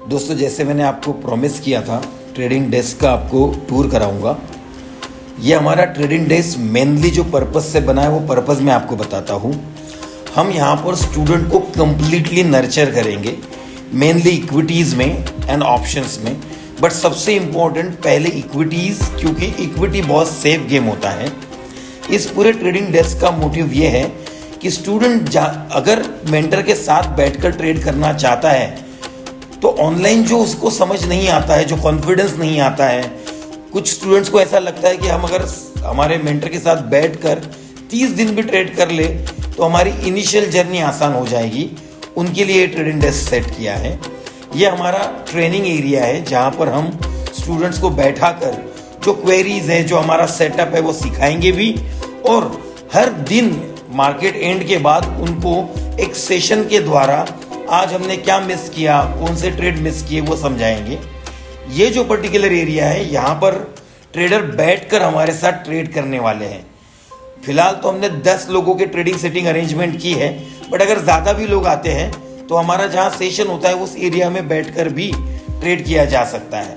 दोस्तों, जैसे मैंने आपको प्रॉमिस किया था, ट्रेडिंग डेस्क का आपको टूर कराऊंगा। ये हमारा ट्रेडिंग डेस्क मेनली जो पर्पस से बना है वो पर्पस मैं आपको बताता हूँ। हम यहाँ पर स्टूडेंट को कम्प्लीटली नर्चर करेंगे, मेनली इक्विटीज़ में एंड ऑप्शंस में। बट सबसे इम्पोर्टेंट पहले इक्विटीज़, क्योंकि इक्विटी बहुत सेफ गेम होता है। इस पूरे ट्रेडिंग डेस्क का मोटिव ये है कि स्टूडेंट अगर मेंटर के साथ बैठकर ट्रेड करना चाहता है तो ऑनलाइन जो उसको समझ नहीं आता है, जो कॉन्फिडेंस नहीं आता है, कुछ स्टूडेंट्स को ऐसा लगता है कि हम अगर हमारे मेंटर के साथ बैठकर 30 दिन भी ट्रेड कर ले तो हमारी इनिशियल जर्नी आसान हो जाएगी। उनके लिए ट्रेडिंग डेस्क सेट किया है। ये हमारा ट्रेनिंग एरिया है जहाँ पर हम स्टूडेंट्स को बैठा कर जो क्वेरीज है, जो हमारा सेटअप है, वो सिखाएंगे भी, और हर दिन मार्केट एंड के बाद उनको एक सेशन के द्वारा आज हमने क्या मिस किया, कौन से ट्रेड मिस किए, वो समझाएंगे। ये जो पर्टिकुलर एरिया है, यहाँ पर ट्रेडर बैठकर हमारे साथ ट्रेड करने वाले हैं। फिलहाल तो हमने 10 लोगों के ट्रेडिंग सेटिंग अरेंजमेंट की है, बट अगर ज़्यादा भी लोग आते हैं तो हमारा जहाँ सेशन होता है उस एरिया में बैठकर भी ट्रेड किया जा सकता है।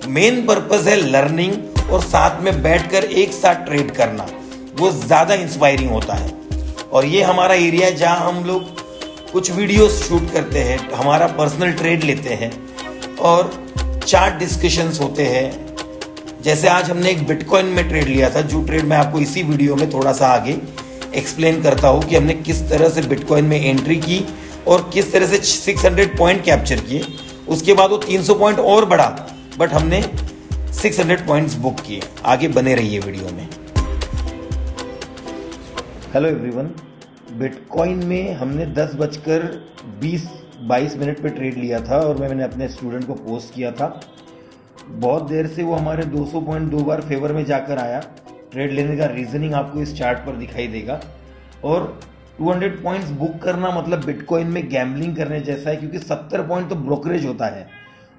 मेन पर्पस है लर्निंग, और साथ में बैठकर एक साथ ट्रेड करना, वो ज़्यादा इंस्पायरिंग होता है। और ये हमारा एरिया है जहाँ हम लोग कुछ वीडियोस शूट करते हैं, हमारा पर्सनल ट्रेड लेते हैं और चार्ट डिस्कशंस होते हैं। जैसे आज हमने एक बिटकॉइन में ट्रेड लिया था, जो ट्रेड मैं आपको इसी वीडियो में थोड़ा सा आगे एक्सप्लेन करता हूँ कि हमने किस तरह से बिटकॉइन में एंट्री की और किस तरह से 600 पॉइंट कैप्चर किए। उसके बाद वो 300 पॉइंट और बढ़ा, बट हमने 600 पॉइंट्स बुक किए। आगे बने रहिए वीडियो में। हेलो एवरीवन, बिटकॉइन में हमने 10:20-22 पे ट्रेड लिया था और मैंने अपने स्टूडेंट को पोस्ट किया था। बहुत देर से वो हमारे 200 पॉइंट 2 बार फेवर में जाकर आया। ट्रेड लेने का रीजनिंग आपको इस चार्ट पर दिखाई देगा। और 200 पॉइंट्स बुक करना मतलब बिटकॉइन में गैम्बलिंग करने जैसा है, क्योंकि 70 पॉइंट तो ब्रोकरेज होता है।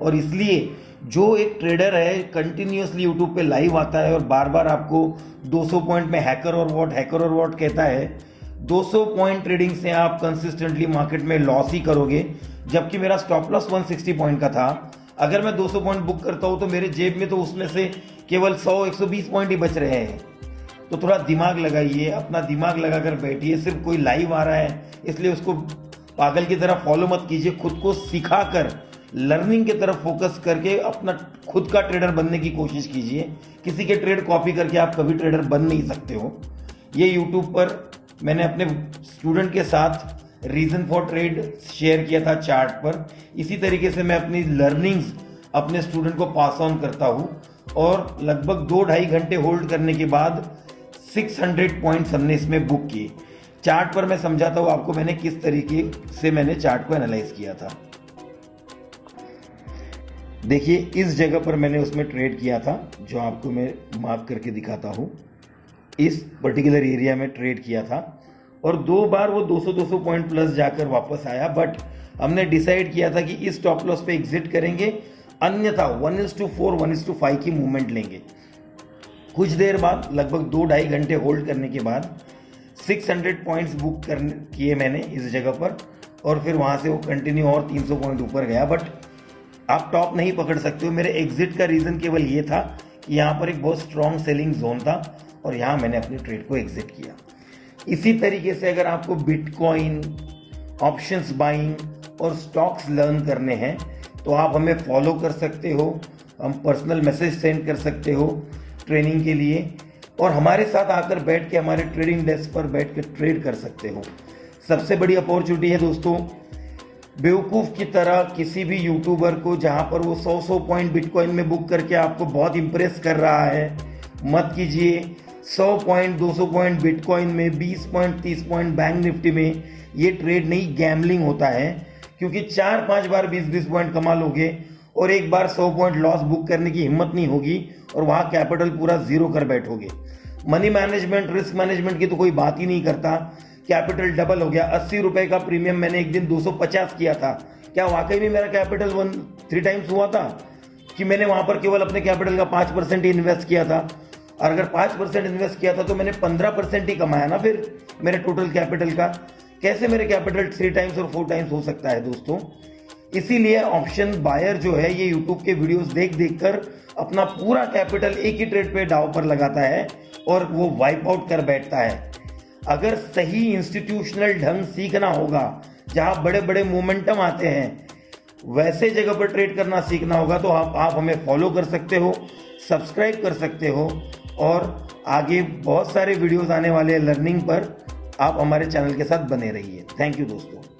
और इसलिए जो एक ट्रेडर है कंटिन्यूसली यूट्यूब पे लाइव आता है और बार बार आपको 200 पॉइंट में हैकर और वॉट कहता है, 200 पॉइंट ट्रेडिंग से आप कंसिस्टेंटली मार्केट में लॉस ही करोगे। जबकि मेरा स्टॉप लॉस 160 पॉइंट का था। अगर मैं 200 पॉइंट बुक करता हूं तो मेरे जेब में तो उसमें से केवल 100-120 पॉइंट ही बच रहे हैं। तो थोड़ा दिमाग लगाइए, अपना दिमाग लगाकर बैठिए। सिर्फ कोई लाइव आ रहा है इसलिए उसको पागल की तरह फॉलो मत कीजिए। खुद को सिखाकर लर्निंग की तरफ फोकस करके अपना खुद का ट्रेडर बनने की कोशिश कीजिए। किसी के ट्रेड कॉपी करके आप कभी ट्रेडर बन नहीं सकते हो। ये यूट्यूब पर मैंने अपने स्टूडेंट के साथ रीजन फॉर ट्रेड शेयर किया था चार्ट पर। इसी तरीके से मैं अपनी लर्निंग्स अपने स्टूडेंट को पास ऑन करता हूँ। और लगभग 2-2.5 घंटे होल्ड करने के बाद 600 पॉइंट्स हमने इसमें बुक किए। चार्ट पर मैं समझाता हूँ आपको मैंने किस तरीके से मैंने चार्ट को एनालाइज किया था। देखिए, इस जगह पर मैंने उसमें ट्रेड किया था, जो आपको मैं मार्क करके दिखाता हूँ। इस पर्टिकुलर एरिया में ट्रेड किया था और 2 बार वो 200 पॉइंट प्लस जाकर वापस आया। बट हमने डिसाइड किया था कि इस स्टॉप लॉस पे एग्जिट करेंगे, अन्यथा 1:4 1:5 की मूवमेंट लेंगे। कुछ देर बाद लगभग 2-2.5 घंटे होल्ड करने के बाद 600 पॉइंट्स बुक किए मैंने इस जगह पर। और फिर वहां से वो कंटिन्यू और 300 पॉइंट ऊपर गया। बट आप टॉप नहीं पकड़ सकते हो। मेरे एग्जिट का रीजन केवल ये था कि यहाँ पर एक बहुत स्ट्रॉन्ग सेलिंग जोन था और यहाँ मैंने अपनी ट्रेड को एग्जिट किया। इसी तरीके से अगर आपको बिटकॉइन, ऑप्शंस बाइंग और स्टॉक्स लर्न करने हैं तो आप हमें फॉलो कर सकते हो। हम पर्सनल मैसेज सेंड कर सकते हो ट्रेनिंग के लिए, और हमारे साथ आकर बैठ के हमारे ट्रेडिंग डेस्क पर बैठ कर ट्रेड कर सकते हो। सबसे बड़ी अपॉर्चुनिटी है दोस्तों, बेवकूफ़ की तरह किसी भी यूट्यूबर को जहां पर वो 100 पॉइंट बिटकॉइन में बुक करके आपको बहुत इंप्रेस कर रहा है, मत कीजिए। 100 पॉइंट 200 पॉइंट बिटकॉइन में, 20 पॉइंट 30 पॉइंट बैंक निफ्टी में ये ट्रेड नहीं, गैम्बलिंग होता है। क्योंकि 4-5 बार 20-20 पॉइंट कमा लोगे और एक बार 100 पॉइंट लॉस बुक करने की हिम्मत नहीं होगी और वहां कैपिटल पूरा जीरो कर बैठोगे। मनी मैनेजमेंट, रिस्क मैनेजमेंट की तो कोई बात ही नहीं करता। कैपिटल डबल हो गया। 80 रुपए का प्रीमियम मैंने एक दिन 250 किया था। क्या वाकई में मेरा कैपिटल 3 टाइम्स हुआ था कि मैंने वहां पर केवल अपने कैपिटल का 5% ही इन्वेस्ट किया था? और अगर 5% इन्वेस्ट किया था तो मैंने 15% ही कमाया ना फिर मेरे टोटल कैपिटल का। कैसे मेरे कैपिटल 3 टाइम्स और 4 टाइम्स हो सकता है दोस्तों? इसीलिए ऑप्शन बायर जो है ये यूट्यूब के वीडियोस देख देख कर अपना पूरा कैपिटल एक ही ट्रेड पे दांव पर लगाता है और वो वाइप आउट कर बैठता है। अगर सही इंस्टीट्यूशनल ढंग सीखना होगा, जहां बड़े बड़े मोमेंटम आते हैं, वैसे जगह पर ट्रेड करना सीखना होगा, तो आप हमें फॉलो कर सकते हो, सब्सक्राइब कर सकते हो और आगे बहुत सारे वीडियोस आने वाले हैं लर्निंग पर। आप हमारे चैनल के साथ बने रहिए। थैंक यू दोस्तों।